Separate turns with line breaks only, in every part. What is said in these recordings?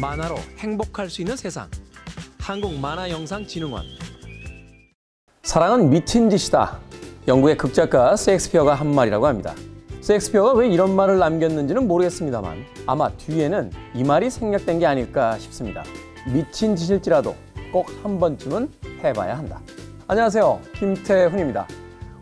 만화로 행복할 수 있는 세상. 한국만화영상진흥원. 사랑은 미친 짓이다. 영국의 극작가 셰익스피어가 한 말이라고 합니다. 셰익스피어가 왜 이런 말을 남겼는지는 모르겠습니다만 아마 뒤에는 이 말이 생략된 게 아닐까 싶습니다. 미친 짓일지라도 꼭 한 번쯤은 해봐야 한다. 안녕하세요, 김태훈입니다.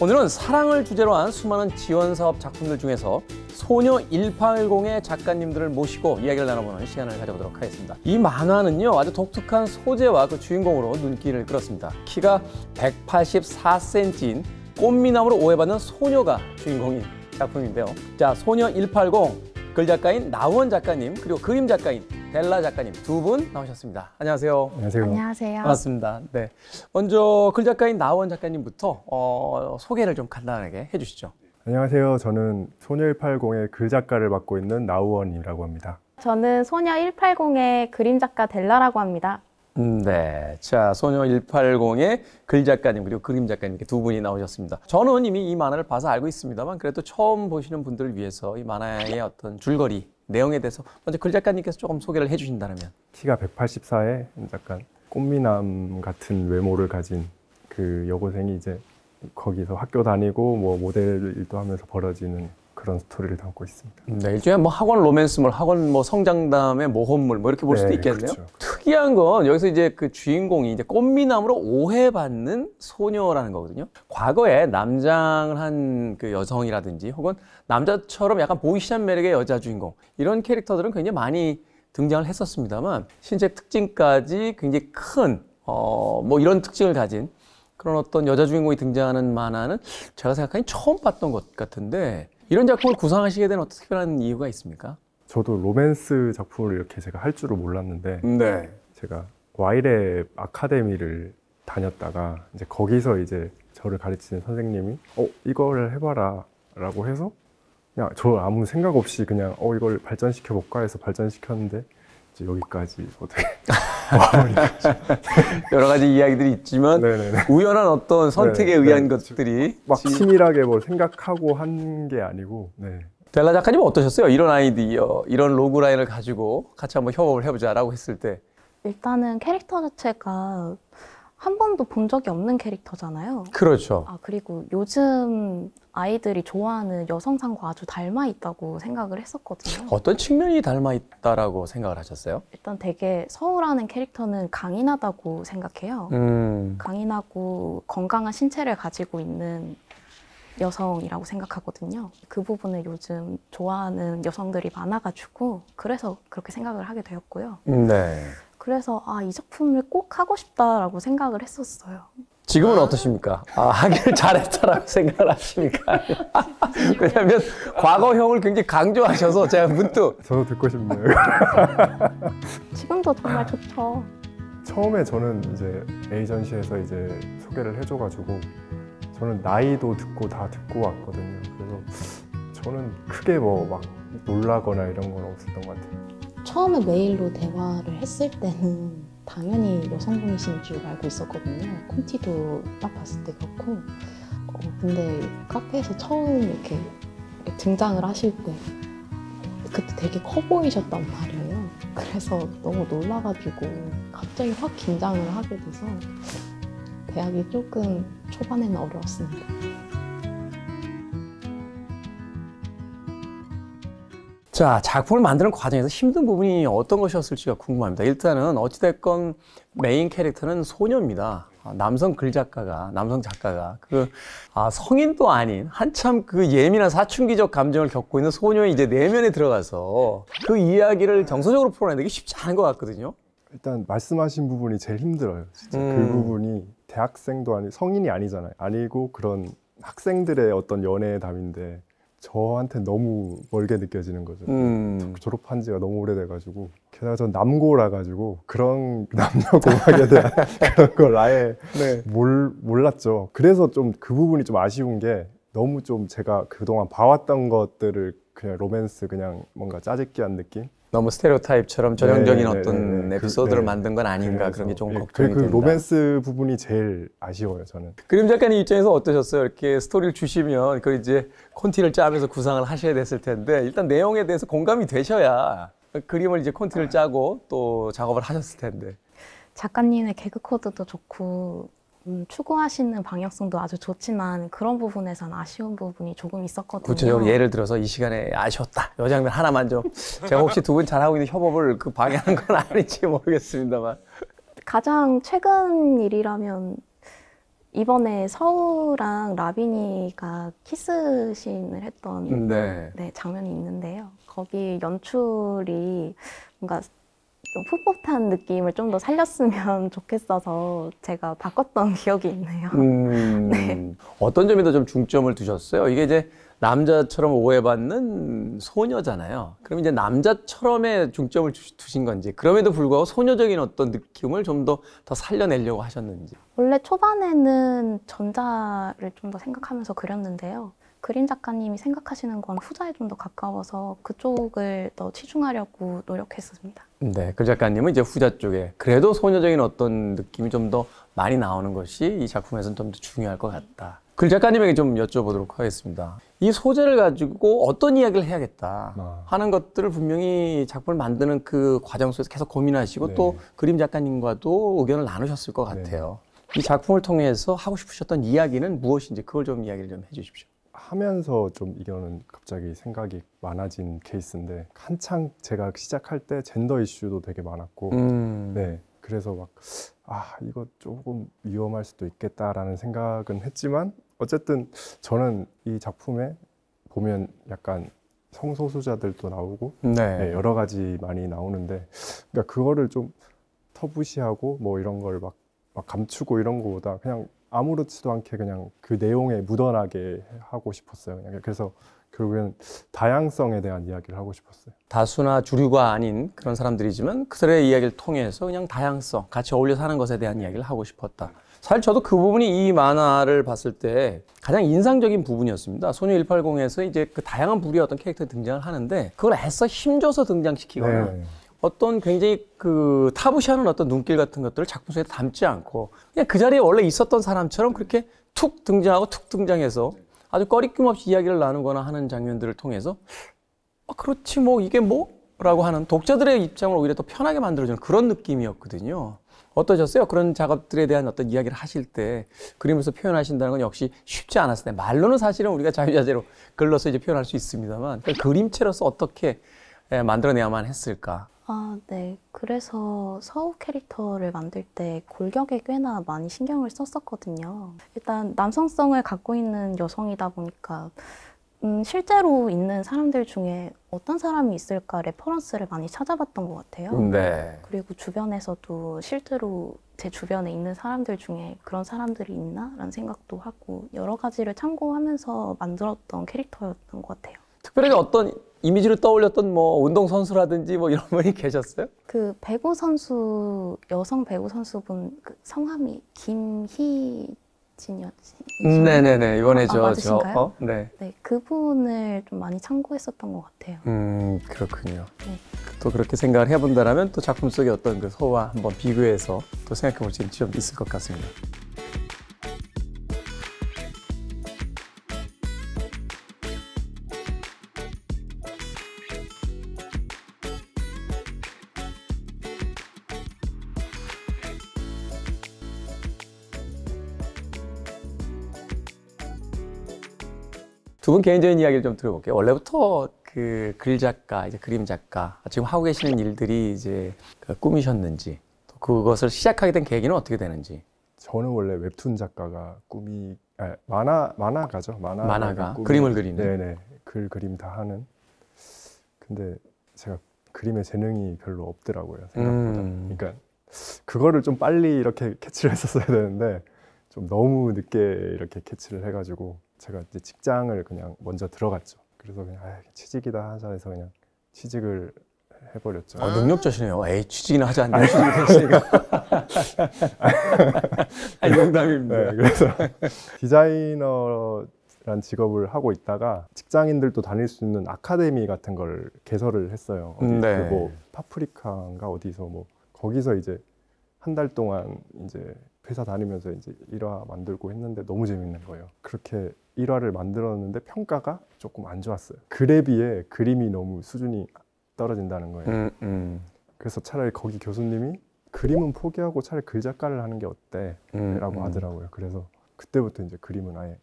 오늘은 사랑을 주제로 한 수많은 지원사업 작품들 중에서 소녀 180의 작가님들을 모시고 이야기를 나눠보는 시간을 가져보도록 하겠습니다. 이 만화는요, 아주 독특한 소재와 그 주인공으로 눈길을 끌었습니다. 키가 184cm인 꽃미남으로 오해받는 소녀가 주인공인 작품인데요. 자, 소녀 180 글작가인 나우원 작가님, 그리고 그림 작가인 델라 작가님 두 분 나오셨습니다. 안녕하세요.
안녕하세요.
안녕하세요.
반갑습니다. 네, 먼저 글작가인 나우원 작가님부터 소개를 좀 간단하게 해주시죠.
안녕하세요. 저는 소녀 180의 글작가를 맡고 있는 나우원이라고 합니다.
저는 소녀 180의 그림 작가 델라라고 합니다.
네, 자, 소녀 180의 글작가님 그리고 그림 작가님 이렇게 두 분이 나오셨습니다. 저는 이미 이 만화를 봐서 알고 있습니다만 그래도 처음 보시는 분들을 위해서 이 만화의 어떤 줄거리, 내용에 대해서 먼저 글작가님께서 조금 소개를 해주신다면.
키가 184에 약간 꽃미남 같은 외모를 가진 그 여고생이 이제 거기서 학교 다니고 뭐 모델 일도 하면서 벌어지는 그런 스토리를 담고 있습니다.
네, 일종의 뭐 학원 로맨스물, 학원 뭐 성장담의 모험물 뭐 이렇게 볼 수도 있겠네요.
그렇죠.
특이한 건 여기서 이제 그 주인공이 이제 꽃미남으로 오해받는 소녀라는 거거든요. 과거에 남장을 한 그 여성이라든지 혹은 남자처럼 약간 보이시한 매력의 여자 주인공 이런 캐릭터들은 굉장히 많이 등장을 했었습니다만 신체 특징까지 굉장히 큰 뭐 이런 특징을 가진 그런 어떤 여자 주인공이 등장하는 만화는 제가 생각하니 처음 봤던 것 같은데 이런 작품을 구상하시게 된 어떤 특별한 이유가 있습니까?
저도 로맨스 작품을 이렇게 제가 할 줄을 몰랐는데
네.
제가 와이랩 아카데미를 다녔다가 이제 거기서 이제 저를 가르치는 선생님이 이거를 해봐라 라고 해서 그냥 저 아무 생각 없이 그냥 이걸 발전시켜 볼까 해서 발전시켰는데 이제 여기까지 어떻게
여러 가지 이야기들이 있지만
네네네.
우연한 어떤 선택에 의한 것들이
막 치밀하게 뭘 생각하고 한 게 아니고. 네.
델라 작가님은 어떠셨어요? 이런 아이디어, 이런 로그라인을 가지고 같이 한번 협업을 해보자라고 했을 때.
일단은 캐릭터 자체가 한 번도 본 적이 없는 캐릭터잖아요.
그렇죠.
그리고 요즘 아이들이 좋아하는 여성상과 아주 닮아 있다고 생각을 했었거든요.
어떤 측면이 닮아 있다라고 생각을 하셨어요?
일단 되게 서우라는 캐릭터는 강인하다고 생각해요. 강인하고 건강한 신체를 가지고 있는 여성이라고 생각하거든요. 그 부분을 요즘 좋아하는 여성들이 많아가지고 그래서 그렇게 생각을 하게 되었고요.
네.
그래서 이 작품을 꼭 하고 싶다라고 생각을 했었어요.
지금은 어떠십니까? 하기를 잘했다라고 생각을 하십니까? 왜냐하면 과거형을 굉장히 강조하셔서 제가 문득
저도 듣고 싶네요.
지금도 정말 좋죠.
처음에 저는 이제 에이전시에서 이제 소개를 해줘가지고 저는 나이도 듣고 다 듣고 왔거든요. 그래서 저는 크게 뭐 막 놀라거나 이런 건 없었던 것 같아요.
처음에 메일로 대화를 했을 때는 당연히 여성분이신 줄 알고 있었거든요. 콘티도 딱 봤을 때 그렇고 근데 카페에서 처음 이렇게 등장을 하실 때 그때 되게 커 보이셨단 말이에요. 그래서 너무 놀라가지고 갑자기 확 긴장을 하게 돼서 대학이 조금 초반에는 어려웠습니다.
자, 작품을 만드는 과정에서 힘든 부분이 어떤 것이었을지가 궁금합니다. 일단은 어찌됐건 메인 캐릭터는 소녀입니다. 남성 글작가가, 남성 작가가 성인도 아닌 한참 그 예민한 사춘기적 감정을 겪고 있는 소녀의 이제 내면에 들어가서 그 이야기를 정서적으로 풀어내는 게 쉽지 않은 것 같거든요.
일단 말씀하신 부분이 제일 힘들어요. 진짜 그 부분이 대학생도 아니 성인이 아니잖아요. 아니고 그런 학생들의 어떤 연애의 담인데 저한테 너무 멀게 느껴지는 거죠. 졸업한 지가 너무 오래돼가지고 게다가 전 남고라 가지고 그런 남녀 공학에 대한 그런 걸 아예 몰랐죠. 그래서 좀 그 부분이 좀 아쉬운 게 너무 좀 제가 그동안 봐왔던 것들을 그냥 로맨스 그냥 뭔가 짜집기한 느낌?
너무 스테레오타입처럼 전형적인 어떤 에피소드를 만든 건 아닌가 그런 게 좀 걱정이 된다.
로맨스 부분이 제일 아쉬워요, 저는.
그림 작가님 입장에서 어떠셨어요? 이렇게 스토리를 주시면 그걸 이제 콘티를 짜면서 구상을 하셔야 됐을 텐데 일단 내용에 대해서 공감이 되셔야 그림을 이제 콘티를 짜고 또 작업을 하셨을 텐데.
작가님의 개그 코드도 좋고 추구하시는 방향성도 아주 좋지만 그런 부분에선 아쉬운 부분이 조금 있었거든요.
구체적으로 예를 들어서 이 시간에 아쉬웠다. 이 장면 하나만 좀. 제가 혹시 두 분 잘하고 있는 협업을 방해하는 건 아닌지 모르겠습니다만.
가장 최근 일이라면 이번에 서우랑 라빈이가 키스씬을 했던
네.
장면이 있는데요. 거기 연출이 뭔가 좀 풋풋한 느낌을 좀 더 살렸으면 좋겠어서 제가 바꿨던 기억이 있네요. 네.
어떤 점에도 좀 중점을 두셨어요? 이게 이제 남자처럼 오해받는 소녀잖아요. 그럼 이제 남자처럼의 중점을 두신 건지, 그럼에도 불구하고 소녀적인 어떤 느낌을 좀 더 살려내려고 하셨는지.
원래 초반에는 전자를 좀 더 생각하면서 그렸는데요. 그림 작가님이 생각하시는 건 후자에 좀 더 가까워서 그쪽을 더 치중하려고 노력했습니다.
네, 그 작가님은 이제 후자 쪽에 그래도 소녀적인 어떤 느낌이 좀 더 많이 나오는 것이 이 작품에서는 좀 더 중요할 것 같다. 글 작가님에게 좀 여쭤보도록 하겠습니다. 이 소재를 가지고 어떤 이야기를 해야겠다 하는 것들을 분명히 작품을 만드는 그 과정 속에서 계속 고민하시고
네.
또 그림 작가님과도 의견을 나누셨을 것 같아요. 이 작품을 통해서 하고 싶으셨던 이야기는 무엇인지 그걸 좀 이야기를 좀 해주십시오.
하면서 좀 이거는 갑자기 생각이 많아진 케이스인데 한창 제가 시작할 때 젠더 이슈도 되게 많았고 네 그래서 막 이거 조금 위험할 수도 있겠다라는 생각은 했지만 어쨌든 저는 이 작품에 보면 약간 성소수자들도 나오고 네, 여러 가지 많이 나오는데 그러니까 그거를 좀 터부시하고 뭐 이런 걸 막 감추고 이런 거보다 그냥 아무렇지도 않게 그냥 그 내용에 묻어나게 하고 싶었어요. 그래서 결국에는 다양성에 대한 이야기를 하고 싶었어요.
다수나 주류가 아닌 그런 사람들이지만 그들의 이야기를 통해서 그냥 다양성, 같이 어울려 사는 것에 대한 이야기를 하고 싶었다. 사실 저도 그 부분이 이 만화를 봤을 때 가장 인상적인 부분이었습니다. 소녀 180에서 이제 그 다양한 부류의 어떤 캐릭터가 등장을 하는데 그걸 애써 힘줘서 등장시키거나 어떤 굉장히 그 타부시하는 어떤 눈길 같은 것들을 작품 속에 담지 않고 그냥 그 자리에 원래 있었던 사람처럼 그렇게 툭 등장하고 툭 등장해서 아주 꺼리낌 없이 이야기를 나누거나 하는 장면들을 통해서 그렇지 뭐 이게 뭐? 라고 하는 독자들의 입장을 오히려 더 편하게 만들어주는 그런 느낌이었거든요. 어떠셨어요? 그런 작업들에 대한 어떤 이야기를 하실 때 그림에서 표현하신다는 건 역시 쉽지 않았을 때 말로는 사실은 우리가 자유자재로 글로서 이제 표현할 수 있습니다만 그림체로서 어떻게 만들어내야만 했을까?
네. 그래서 서우 캐릭터를 만들 때 골격에 꽤나 많이 신경을 썼었거든요. 일단 남성성을 갖고 있는 여성이다 보니까 실제로 있는 사람들 중에 어떤 사람이 있을까 레퍼런스를 많이 찾아봤던 것 같아요.
네.
그리고 주변에서도 실제로 제 주변에 있는 사람들 중에 그런 사람들이 있나? 라는 생각도 하고 여러 가지를 참고하면서 만들었던 캐릭터였던 것 같아요.
특별하게 어떤 이미지를 떠올렸던 뭐 운동선수라든지 뭐 이런 분이 계셨어요?
그 배구 선수, 여성 배구 선수분 그 성함이 김희진이었지.
네네네. 이번에
맞으신가요?
네.
네, 그분을 좀 많이 참고했었던 것 같아요.
그렇군요.
네.
또 그렇게 생각을 해본다면 또 작품 속의 어떤 그 서와 한번 비교해서 또 생각해 볼 수 있는 지점도 있을 것 같습니다. 두 분 개인적인 이야기를 좀 들어볼게요. 원래부터 그 글 작가, 이제 그림 작가, 지금 하고 계시는 일들이 이제 꿈이셨는지, 또 그것을 시작하게 된 계기는 어떻게 되는지.
저는 원래 웹툰 작가가 만화가죠.
만화가 그림을 그리는.
네네. 그림 다 하는. 근데 제가 그림에 재능이 별로 없더라고요. 생각보다. 그러니까 그거를 좀 빨리 이렇게 캐치를 했었어야 되는데 좀 너무 늦게 이렇게 캐치를 해가지고 제가 이제 직장을 그냥 먼저 들어갔죠. 그래서 그냥 취직이다 하자 해서 그냥 취직을 해버렸죠.
능력자시네요. 취직이나 하지 않나요? 취직을 했으니까. 농담입니다.
네, 그래서 디자이너란 직업을 하고 있다가 직장인들도 다닐 수 있는 아카데미 같은 걸 개설을 했어요.
네.
뭐 파프리카인가 어디서 뭐 거기서 이제 한 달 동안 이제 회사 다니면서 이제 일화 만들고 했는데 너무 재밌는 거예요. 그렇게 일화를 만들었는데 평가가 조금 안 좋았어요. 글에 비해 그림이 너무 수준이 떨어진다는 거예요. 그래서 차라리 거기 교수님이 그림은 포기하고 차라리 글 작가를 하는 게 어때? 라고 하더라고요. 그래서 그때부터 이제 그림은 아예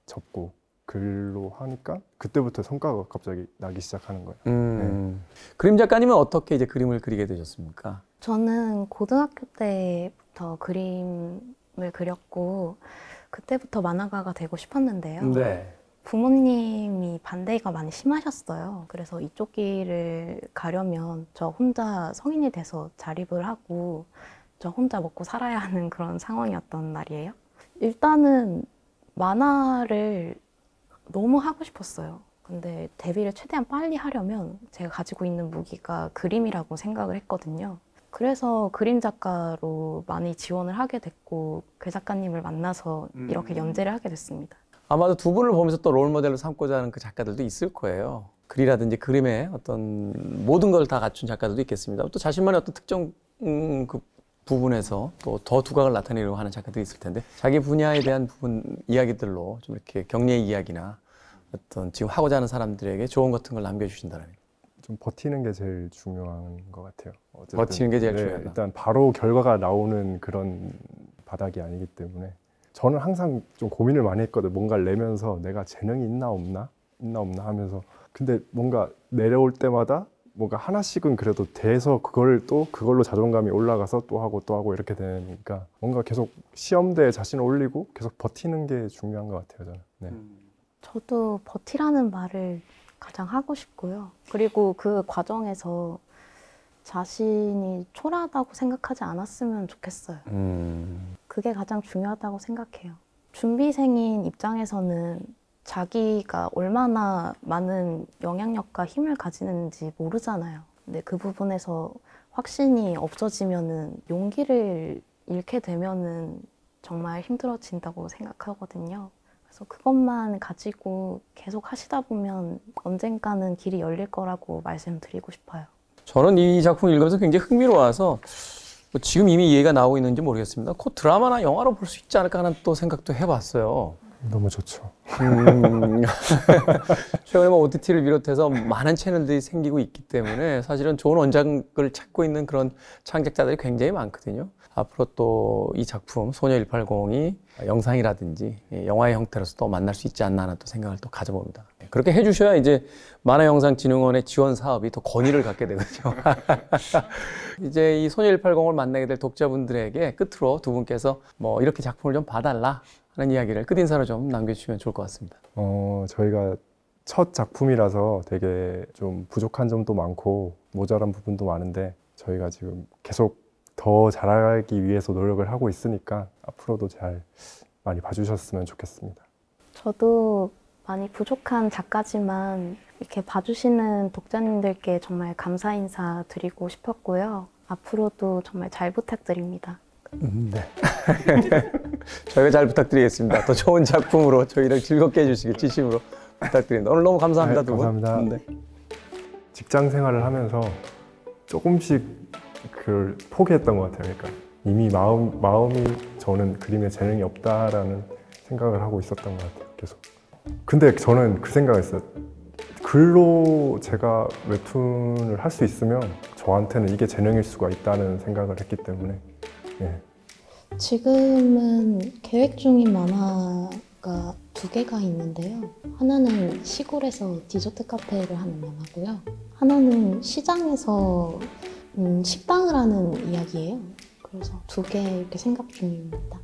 접고 글로 하니까 그때부터 성과가 갑자기 나기 시작하는 거예요. 네.
그림 작가님은 어떻게 이제 그림을 그리게 되셨습니까?
저는 고등학교 때부터 그림을 그렸고 그때부터 만화가가 되고 싶었는데요.
네.
부모님이 반대가 많이 심하셨어요. 그래서 이쪽 길을 가려면 저 혼자 성인이 돼서 자립을 하고 저 혼자 먹고 살아야 하는 그런 상황이었단 말이에요. 일단은 만화를 너무 하고 싶었어요. 근데 데뷔를 최대한 빨리 하려면 제가 가지고 있는 무기가 그림이라고 생각을 했거든요. 그래서 그림 작가로 많이 지원을 하게 됐고 그 작가님을 만나서 이렇게 연재를 하게 됐습니다.
아마도 두 분을 보면서 또 롤모델로 삼고자 하는 그 작가들도 있을 거예요. 글이라든지 그림의 어떤 모든 걸 다 갖춘 작가들도 있겠습니다. 또 자신만의 어떤 특정 그 부분에서 또 더 두각을 나타내려고 하는 작가들이 있을 텐데 자기 분야에 대한 부분 이야기들로 좀 이렇게 격려 이야기나 어떤 지금 하고자 하는 사람들에게 조언 같은 걸 남겨주신다면
좀 버티는 게 제일 중요한 것 같아요. 어쨌든,
버티는 게 제일
네,
중요하다.
일단 바로 결과가 나오는 그런 바닥이 아니기 때문에 저는 항상 좀 고민을 많이 했거든요. 뭔가를 내면서 내가 재능이 있나 없나 하면서 근데 뭔가 내려올 때마다 뭔가 하나씩은 그래도 돼서 그걸로 자존감이 올라가서 또 하고 이렇게 되니까 뭔가 계속 시험대에 자신을 올리고 계속 버티는 게 중요한 것 같아요, 저는. 네.
저도 버티라는 말을 가장 하고 싶고요. 그리고 그 과정에서 자신이 초라하다고 생각하지 않았으면 좋겠어요. 그게 가장 중요하다고 생각해요. 준비생인 입장에서는 자기가 얼마나 많은 영향력과 힘을 가지는지 모르잖아요. 근데 그 부분에서 확신이 없어지면은 용기를 잃게 되면은 정말 힘들어진다고 생각하거든요. 그래서 그것만 가지고 계속 하시다 보면 언젠가는 길이 열릴 거라고 말씀드리고 싶어요.
저는 이 작품을 읽으면서 굉장히 흥미로워서 지금 이미 이해가 나오고 있는지 모르겠습니다. 그 드라마나 영화로 볼 수 있지 않을까 하는 또 생각도 해봤어요.
너무 좋죠.
최근에 뭐 OTT를 비롯해서 많은 채널들이 생기고 있기 때문에 사실은 좋은 원작을 찾고 있는 그런 창작자들이 굉장히 많거든요. 앞으로 또 이 작품 소녀 180이 영상이라든지 영화의 형태로서 또 만날 수 있지 않나 하는 또 생각을 또 가져봅니다. 그렇게 해주셔야 이제 만화영상진흥원의 지원 사업이 더 권위를 갖게 되거든요. 이제 이 소녀 180을 만나게 될 독자분들에게 끝으로 두 분께서 뭐 이렇게 작품을 좀 봐달라 하는 이야기를 끝인사로 좀 남겨주시면 좋을 것 같습니다.
저희가 첫 작품이라서 되게 좀 부족한 점도 많고 모자란 부분도 많은데 저희가 지금 계속 더 잘하기 위해서 노력을 하고 있으니까 앞으로도 잘 많이 봐주셨으면 좋겠습니다.
저도 많이 부족한 작가지만 이렇게 봐주시는 독자님들께 정말 감사 인사 드리고 싶었고요. 앞으로도 정말 잘 부탁드립니다.
네. 저희가 잘 부탁드리겠습니다. 더 좋은 작품으로 저희를 즐겁게 해주시길 진심으로 부탁드립니다. 오늘 너무 감사합니다.
네,
두 분.
감사합니다.
네.
직장 생활을 하면서 조금씩 그걸 포기했던 것 같아요. 그러니까 이미 마음이 저는 그림에 재능이 없다라는 생각을 하고 있었던 것 같아요. 계속. 근데 저는 그 생각을 했어요. 글로 제가 웹툰을 할 수 있으면 저한테는 이게 재능일 수가 있다는 생각을 했기 때문에 예.
지금은 계획 중인 만화가 2개가 있는데요. 하나는 시골에서 디저트 카페를 하는 만화고요. 하나는 시장에서 식당을 하는 이야기예요. 그래서 2개 이렇게 생각 중입니다.